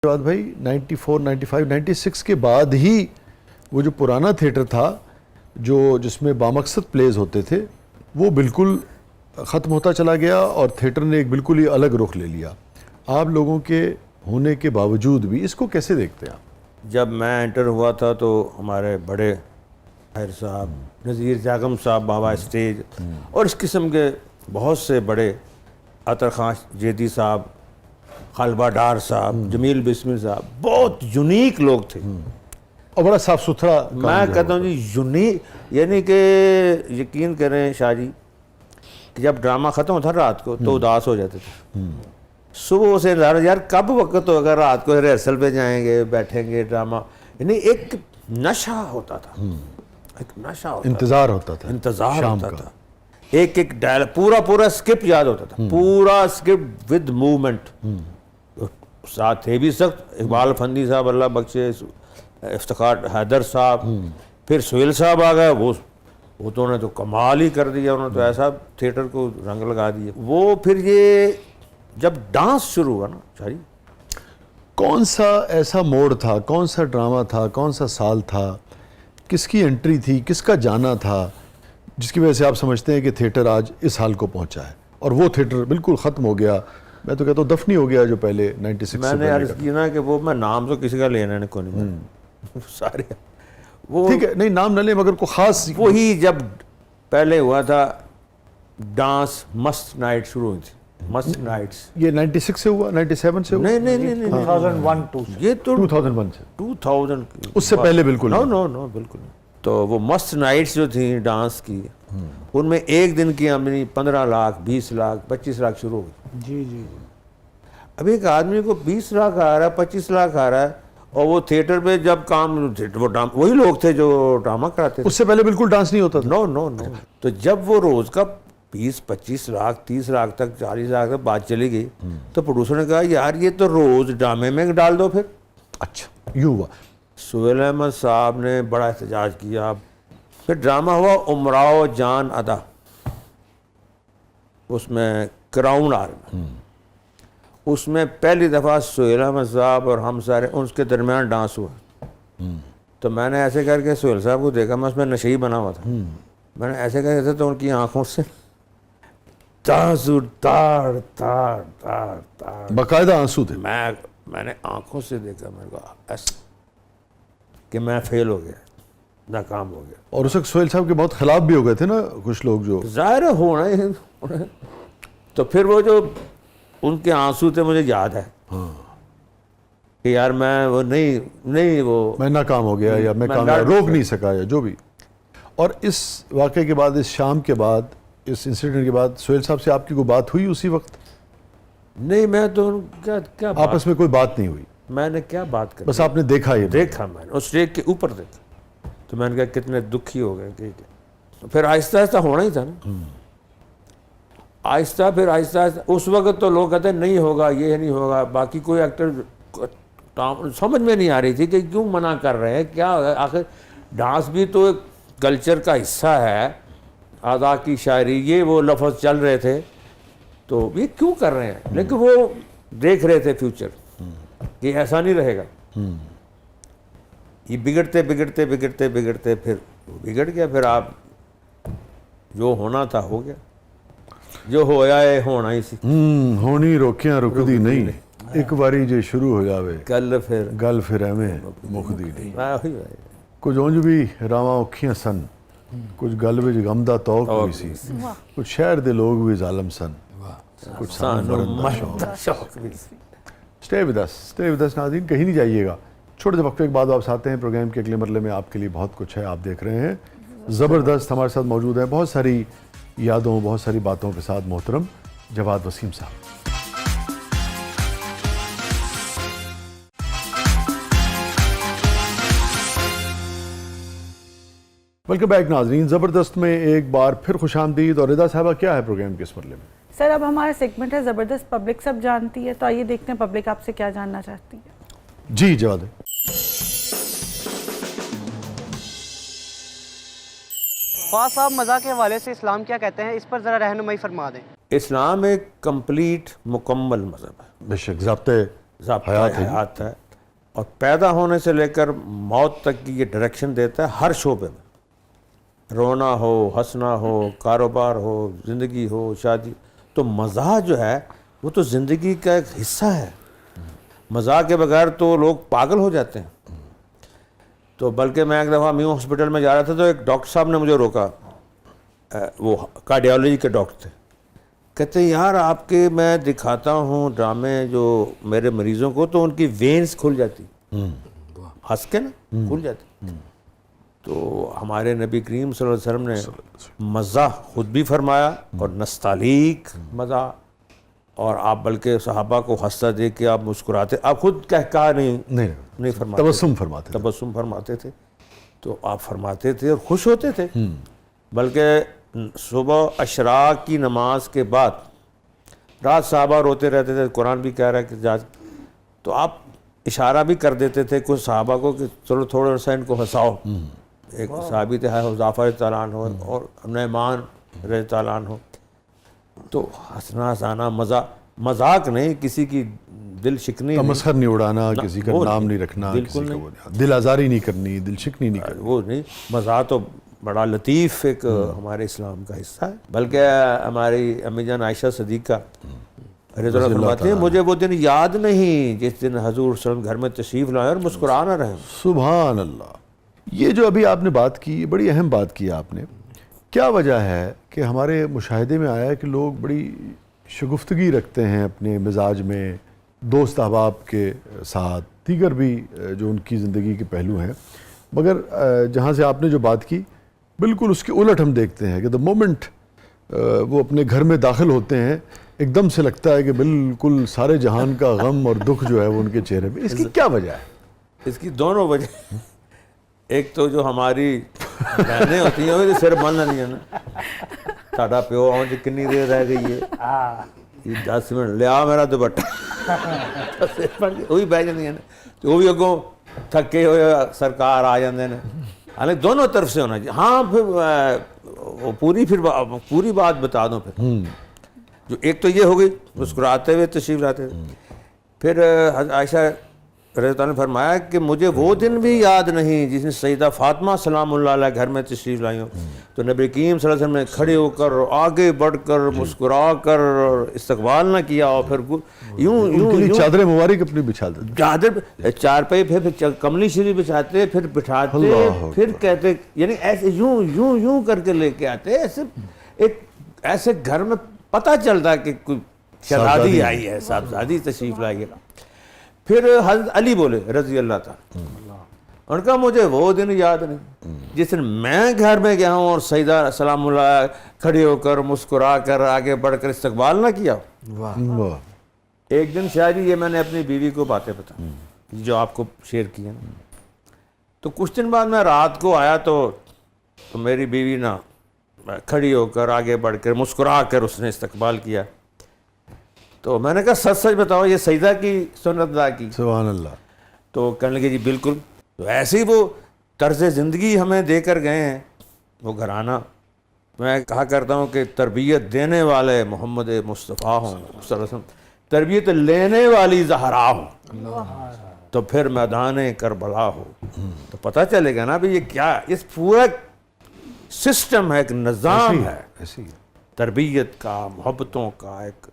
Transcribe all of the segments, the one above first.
جواد بھائی 94 95 96 کے بعد ہی وہ جو پرانا تھیٹر تھا جس میں بامقصد پلیز ہوتے تھے وہ بالکل ختم ہوتا چلا گیا اور تھیٹر نے ایک بالکل ہی الگ رخ لے لیا. آپ لوگوں کے ہونے کے باوجود بھی اس کو کیسے دیکھتے ہیں آپ؟ جب میں انٹر ہوا تھا تو ہمارے بڑے طاہر صاحب، نذیر جاگم صاحب بابا اسٹیج اور اس قسم کے بہت سے بڑے، عطر خان جیدی صاحب، خالبہ ڈار صاحب، جمیل بسمل صاحب، بہت یونیک لوگ تھے اور بڑا صاف ستھرا. میں کہتا ہوں جی یونیک، یعنی کہ یقین کریں شاہ جی کہ جب ڈرامہ ختم ہوتا رات کو تو اداس ہو جاتے تھے. صبح سے یار کب وقت ہوگا، رات کو ریہرسل پہ جائیں گے، بیٹھیں گے ڈرامہ. یعنی ایک نشہ ہوتا تھا، ایک نشہ ہوتا تھا، انتظار ہوتا تھا، انتظار ہوتا تھا. ایک ڈائلاگ پورا اسکرپٹ یاد ہوتا تھا، پورا اسکرپٹ ود موومنٹ. ساتھ تھے بھی سخت، اقبال افندی صاحب اللہ بخشے، افتخار حیدر صاحب، پھر سہیل صاحب آ گئے. وہ تو انہوں نے تو کمال ہی کر دیا، انہوں نے تو ایسا تھیٹر کو رنگ لگا دیا. وہ پھر یہ جب ڈانس شروع ہوا نا شاہ جی، کون سا ایسا موڑ تھا، کون سا ڈرامہ تھا، کون سا سال تھا، کس کی انٹری تھی، کس کا جانا تھا جس کی وجہ سے آپ سمجھتے ہیں کہ تھیٹر آج اس حال کو پہنچا ہے اور وہ تھیٹر بالکل ختم ہو گیا؟ میں تو کہتا ہوں دفنی ہو گیا جو پہلے 96 میں نے عرض کی نا کہ وہ میں نام تو کسی کا لینا نہیں کو نہیں سارے وہ ٹھیک ہے، نہیں نام نہ لیں مگر کوئی خاص. وہی جب پہلے ہوا تھا ڈانس مست نائٹ شروع ہوئی تھی، مست نائٹس. یہ 96 سے ہوا، 97 سے ہوا؟ نہیں 2001 یہ تو 2001 سے، 2000 اس سے پہلے بالکل نو بالکل نہیں. تو وہ مست نائٹس جو تھیں ڈانس کی، ان میں ایک دن کی آمدنی 15 لاکھ 20 لاکھ 25 لاکھ شروع ہو گئی. جی. اب ایک آدمی کو 20 لاکھ آ رہا ہے، 25 لاکھ آ رہا ہے، اور وہ تھیٹر پہ جب کام وہی لوگ تھے جو ڈرامہ کراتے تھے. اس سے پہلے بالکل ڈانس نہیں ہوتا تھا. نو. تو جب وہ روز کا 20 25 لاکھ 30 لاکھ تک 40 لاکھ تک بات چلی گئی تو پروڈیوسر نے کہا یار یہ تو روز ڈرامے میں ڈال دو. پھر اچھا یوں ہوا. سہیل احمد صاحب نے بڑا احتجاج کیا. پھر ڈرامہ ہوا امراؤ جان ادا، اس میں کراؤن آرمی، اس میں پہلی دفعہ سہیل احمد صاحب اور ہم سارے اس کے درمیان ڈانس ہوا. تو میں نے ایسے کر کے سہیل صاحب کو دیکھا، میں اس میں نشئی بنا ہوا تھا، میں نے ایسے کر کے تو ان کی آنکھوں سے تاڑ باقاعدہ آنسو تھے. میں نے آنکھوں سے دیکھا، میں نے کہا ایسا کہ میں فیل ہو گیا، ناکام ہو گیا. اور اس وقت سہیل صاحب کے بہت خلاف بھی ہو گئے تھے نا کچھ لوگ جو ظاہر ہونا ہی. تو پھر وہ جو ان کے آنسو تھے مجھے یاد ہے کہ یار میں وہ نہیں وہ میں ناکام ہو گیا یا میں کامیاب روک نہیں سکا یا جو بھی. اور اس واقعے کے بعد، اس شام کے بعد، اس انسیڈنٹ کے بعد سہیل صاحب سے آپ کی کوئی بات ہوئی اسی وقت؟ نہیں، میں تو کیا آپس میں کوئی بات نہیں ہوئی؟ میں نے کیا بات کری، بس آپ نے دیکھا، یہ دیکھا میں نے اس اسٹیج کے اوپر دیکھا. تو میں نے کہا کتنے دکھی ہو گئے. پھر آہستہ آہستہ ہونا ہی تھا نا، آہستہ اس وقت تو لوگ کہتے ہیں نہیں ہوگا، یہ نہیں ہوگا. باقی کوئی ایکٹر سمجھ میں نہیں آ رہی تھی کہ کیوں منع کر رہے ہیں، کیا آخر ڈانس بھی تو ایک کلچر کا حصہ ہے، ادا کی شاعری، یہ وہ لفظ چل رہے تھے تو یہ کیوں کر رہے ہیں. لیکن وہ دیکھ رہے تھے فیوچر کہ ایسا نہیں رہے گا. یہ بگڑتے پھر بگڑ گیا. پھر آپ جو ہونا تھا ہو گیا، جو ہویا ہے ہونا ہی سی. ہونی روکیاں رکدی نہیں، ایک باری جو شروع ہو جاوے گل پھر ایویں مکدی نہیں. کچھ اونج بھی راواں اوکھیاں سن، کچھ گل وچ غم دا توق بھی سی، کچھ شہر دے لوگ بھی ظالم سن، کچھ سانو مرندہ شوق بھی سی. اسٹے ود اس ناظرین، کہیں نہیں جائیے گا. چھوٹے سے وقفے کے بعد واپس آتے ہیں. پروگرام کے اگلے مرحلے میں آپ کے لیے بہت کچھ ہے، آپ دیکھ رہے ہیں زبردست. ہمارے ساتھ موجود ہیں بہت ساری یادوں، بہت ساری باتوں کے ساتھ محترم جواد وسیم صاحب. ویلکم بیک ناظرین. زبردست میں ایک بار پھر خوش آمدید. اور رضا صاحبہ کیا ہے پروگرام کے اس مرحلے میں؟ سر اب ہمارا سیگمنٹ ہے زبردست پبلک سب جانتی ہے، تو آئیے دیکھتے ہیں پبلک آپ سے کیا جاننا چاہتی ہے. جی جواد. فواز صاحب مزاح کے حوالے سے اسلام کیا کہتے ہیں، اس پر ذرا رہنمائی فرما دیں. اسلام ایک کمپلیٹ مکمل مذہب ہے. بے شک ضابطۂ حیات ہے، اور پیدا ہونے سے لے کر موت تک کی یہ ڈائریکشن دیتا ہے ہر شعبے میں، رونا ہو، ہنسنا ہو، کاروبار ہو، زندگی ہو، شادی. تو مزاح جو ہے وہ تو زندگی کا ایک حصہ ہے. مزاح کے بغیر تو لوگ پاگل ہو جاتے ہیں. تو بلکہ میں ایک دفعہ میو ہاسپٹل میں جا رہا تھا تو ایک ڈاکٹر صاحب نے مجھے روکا، وہ کارڈیالوجی کے ڈاکٹر تھے. کہتے ہیں یار آپ کے میں دکھاتا ہوں ڈرامے جو میرے مریضوں کو تو ان کی وینز کھل جاتی، ہنس کے نا کھل جاتی. تو ہمارے نبی کریم صلی اللہ علیہ وسلم نے مزاح خود بھی فرمایا اور نستعلیق مزاح، اور آپ بلکہ صحابہ کو ہنستا دیکھ کے آپ مسکراتے، آپ خود کہا نہیں فرماتے، تبسم فرماتے تھے. تو آپ فرماتے تھے اور خوش ہوتے تھے. بلکہ صبح اشراق کی نماز کے بعد رات صحابہ روتے رہتے تھے، قرآن بھی کہہ رہا ہے کہ جا، تو آپ اشارہ بھی کر دیتے تھے کچھ صحابہ کو کہ چلو تھوڑا سا ان کو ہنساؤ. ایک صحابی تھے حذیفہ رضی اللہ عنہ اور نعمان رضی اللہ عنہ. تو ہنسنا ہنسانا مذاق نہیں، کسی کی دل شکنی تمسخر نہیں اڑانا، کسی کا نام نہیں رکھنا، کسی کا دل آزاری نہیں کرنی، دل شکنی نہیں کرنی، وہ نہیں. مزاح تو بڑا لطیف ایک ہمارے اسلام کا حصہ ہے. بلکہ ہماری امی جان عائشہ صدیقہ رضی اللہ فرماتی ہیں مجھے وہ دن یاد نہیں جس دن حضور صلی اللہ علیہ وسلم گھر میں تشریف لائے اور مسکرانا رہے. سبحان اللہ. یہ جو ابھی آپ نے بات کی، بڑی اہم بات کی آپ نے. کیا وجہ ہے کہ ہمارے مشاہدے میں آیا کہ لوگ بڑی شگفتگی رکھتے ہیں اپنے مزاج میں، دوست احباب کے ساتھ، دیگر بھی جو ان کی زندگی کے پہلو ہیں، مگر جہاں سے آپ نے جو بات کی بالکل اس کے الٹ ہم دیکھتے ہیں کہ دا مومنٹ وہ اپنے گھر میں داخل ہوتے ہیں ایک دم سے لگتا ہے کہ بالکل سارے جہان کا غم اور دکھ جو ہے وہ ان کے چہرے پہ. اس کی کیا وجہ ہے؟ اس کی دونوں وجہ. ایک تو جو ہماری بہنیں ہوتی ہیں وہ سر بند نہیں ہے نا، ساڈا پیو آؤں کنی دیر رہ گئی ہے، 10 منٹ لیا میرا دوپٹہ، وہی بہ جاتی ہیں نا. تو وہ بھی اگوں تھکے ہوئے سرکار آ جاندے نے. حالانکہ دونوں طرف سے ہونا چاہیے. ہاں پھر پوری بات بتا دوں. پھر جو ایک تو یہ ہو گئی مسکراتے ہوئے تشریف لاتے تھے. پھر عائشہ رضی اللہ عنہ نے فرمایا کہ مجھے وہ دن بھی یاد نہیں جس نے سیدہ فاطمہ سلام اللہ علیہ گھر میں تشریف لائی ہوں تو نبی کریم صلی اللہ علیہ وسلم نے کھڑے ہو کر آگے بڑھ کر مسکرا کر استقبال نہ کیا، اور پھر یوں چادر مبارک اپنی بچھا دیتے، چادر چارپائی پھر کملی شریف بچھاتے، پھر بٹھاتے، پھر کہتے، یعنی ایسے یوں کر کے لے کے آتے. ایسے گھر میں پتہ چلتا کہ کوئی شہزادی آئی ہے، صاحبزادی تشریف لائی ہے. پھر حضرت علی بولے رضی اللہ تعالیٰ، ان کا مجھے وہ دن یاد نہیں جس دن میں گھر میں گیا ہوں اور سیدہ سلام اللہ کھڑی ہو کر مسکرا کر آگے بڑھ کر استقبال نہ کیا. ایک دن شاید یہ میں نے اپنی بیوی کو باتیں بتائی جو آپ کو شیئر کی ہیں. تو کچھ دن بعد میں رات کو آیا تو میری بیوی نا کھڑی ہو کر آگے بڑھ کر مسکرا کر اس نے استقبال کیا. تو میں نے کہا سچ بتاؤ یہ سجدہ کی سنت ادا کی؟ سبحان اللہ. تو کہنے لگے جی بالکل. تو ایسے ہی وہ طرز زندگی ہمیں دے کر گئے ہیں وہ گھرانہ. میں کہا کرتا ہوں کہ تربیت دینے والے محمد مصطفیٰ ہوں صلی اللہ علیہ وسلم، تربیت لینے والی زہرا ہوں، تو پھر میدان کربلا ہو. تو پتہ چلے گا نا بھی یہ کیا، اس پورا سسٹم ہے، ایک نظام ہے تربیت کا، محبتوں کا، ایک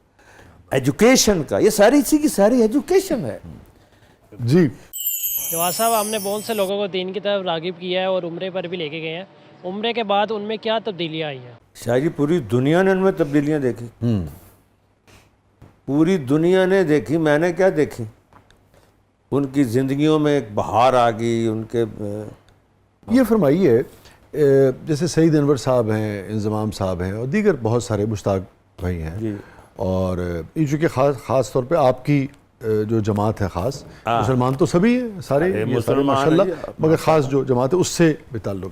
ایجوکیشن کا. یہ ساری چیز کی ساری ایجوکیشن ہے. جی جواد صاحب، آپ نے بہت سے لوگوں کو دین کی طرف راغب کیا ہے اور عمرے پر بھی لے کے گئے ہیں. عمرے کے بعد ان میں کیا تبدیلیاں آئی ہیں؟ شاہ جی پوری دنیا نے ان میں تبدیلیاں دیکھی، پوری دنیا نے دیکھی. میں نے کیا دیکھی؟ ان کی زندگیوں میں ایک بہار آ گئی. ان کے یہ فرمائیے جیسے سعید انور صاحب ہیں، انضمام صاحب ہیں، اور دیگر بہت سارے مشتاق بھائی ہیں جی، اور یہ چونکہ خاص طور پہ آپ کی جو جماعت ہے خاص، مسلمان تو سبھی ہیں سارے ماشاء اللہ، مگر خاص جو جماعت ہے اس سے بھی تعلق.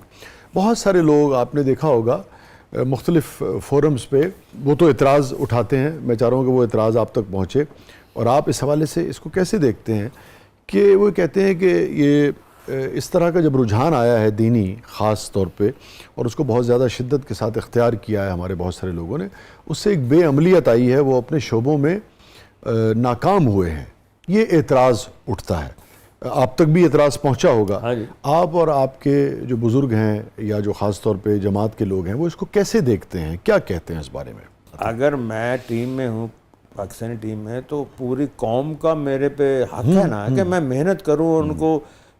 بہت سارے لوگ آپ نے دیکھا ہوگا مختلف فورمز پہ وہ تو اعتراض اٹھاتے ہیں. میں چاہ رہا ہوں کہ وہ اعتراض آپ تک پہنچے، اور آپ اس حوالے سے اس کو کیسے دیکھتے ہیں کہ وہ کہتے ہیں کہ یہ اس طرح کا جب رجحان آیا ہے دینی خاص طور پہ، اور اس کو بہت زیادہ شدت کے ساتھ اختیار کیا ہے ہمارے بہت سارے لوگوں نے، اس سے ایک بے عملیت آئی ہے، وہ اپنے شعبوں میں ناکام ہوئے ہیں. یہ اعتراض اٹھتا ہے, آپ تک بھی اعتراض پہنچا ہوگا, ہاں جی. آپ اور آپ کے جو بزرگ ہیں یا جو خاص طور پہ جماعت کے لوگ ہیں وہ اس کو کیسے دیکھتے ہیں, کیا کہتے ہیں اس بارے میں؟ اگر میں ٹیم میں ہوں, پاکستانی ٹیم میں, تو پوری قوم کا میرے پہ حق ہے نا کہ میں محنت کروں,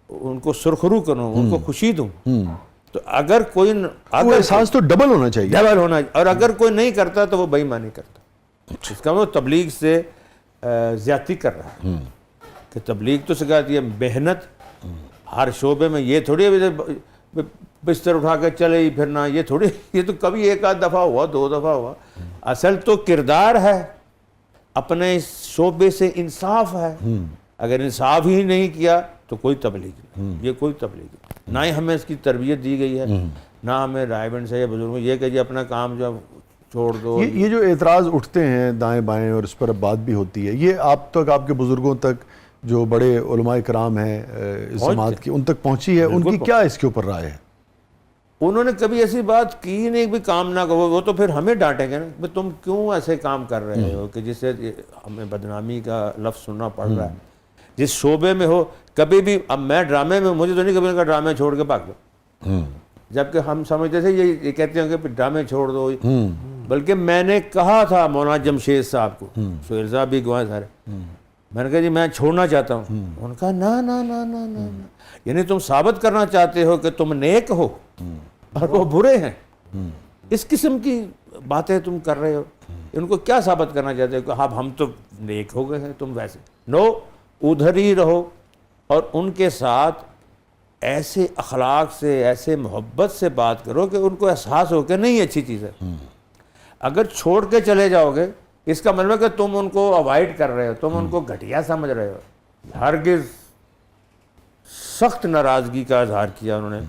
ان کو سرخرو کروں, ان کو خوشی دوں. تو اگر کوئی وہ احساس تو ڈبل ہونا چاہیے. ڈبل ہونا, اور اگر کوئی نہیں کرتا تو وہ بے ایمانی کرتا. اس کا وہ تبلیغ سے زیادتی کر رہا ہے کہ تبلیغ تو سکھاتی ہے محنت ہر شعبے میں. یہ تھوڑی بستر اٹھا کے چلے ہی پھرنا, یہ تھوڑی, یہ تو کبھی ایک آدھ دفعہ ہوا, 2 دفعہ ہوا. اصل تو کردار ہے, اپنے شعبے سے انصاف ہے. اگر انصاف ہی نہیں کیا تو کوئی تبلیغ نہیں, یہ کوئی تبلیغ نہیں. نہ ہی ہمیں اس کی تربیت دی گئی ہے, نہ ہمیں رائے بند سے یا بزرگوں یہ کہ جی اپنا کام جو چھوڑ دو. یہ جو اعتراض اٹھتے ہیں دائیں بائیں اور اس پر اب بات بھی ہوتی ہے, یہ آپ تک, آپ کے بزرگوں تک, جو بڑے علماء کرام ہیں اس جماعت کی, ان تک پہنچی ہے؟ ان کی کیا اس کے اوپر رائے ہے؟ انہوں نے کبھی ایسی بات کی نہیں بھی کام نہ کرو. وہ تو پھر ہمیں ڈانٹیں گے نا, تم کیوں ایسے کام کر رہے ہو کہ جس سے ہمیں بدنامی کا لفظ سننا پڑ رہا ہے. جس شعبے میں ہو, کبھی بھی, اب میں ڈرامے میں, مجھے تو نہیں کبھی ڈرامے چھوڑ کے بھاگ دو, جبکہ ہم سمجھتے تھے یہ کہتے ہیں کہ ڈرامے چھوڑ دو. بلکہ میں نے کہا تھا مولانا جمشید صاحب کو, سہیل صاحب بھی گواہ سارے, میں نے کہا جی میں چھوڑنا چاہتا ہوں. انہوں نے کہا نا نا نا نا نا, یعنی تم ثابت کرنا چاہتے ہو کہ تم نیک ہو اور وہ برے ہیں. اس قسم کی باتیں تم کر رہے ہو. ان کو کیا ثابت کرنا چاہتے ہو کہ اب ہم تو نیک ہو گئے ہیں, تم ویسے نو, ادھر ہی رہو. اور ان کے ساتھ ایسے اخلاق سے, ایسے محبت سے بات کرو کہ ان کو احساس ہو کہ نہیں اچھی چیز ہے. اگر چھوڑ کے چلے جاؤ گے, اس کا مطلب ہے کہ تم ان کو اوائڈ کر رہے ہو, تم ان کو گھٹیا سمجھ رہے ہو. ہرگز سخت ناراضگی کا اظہار کیا انہوں نے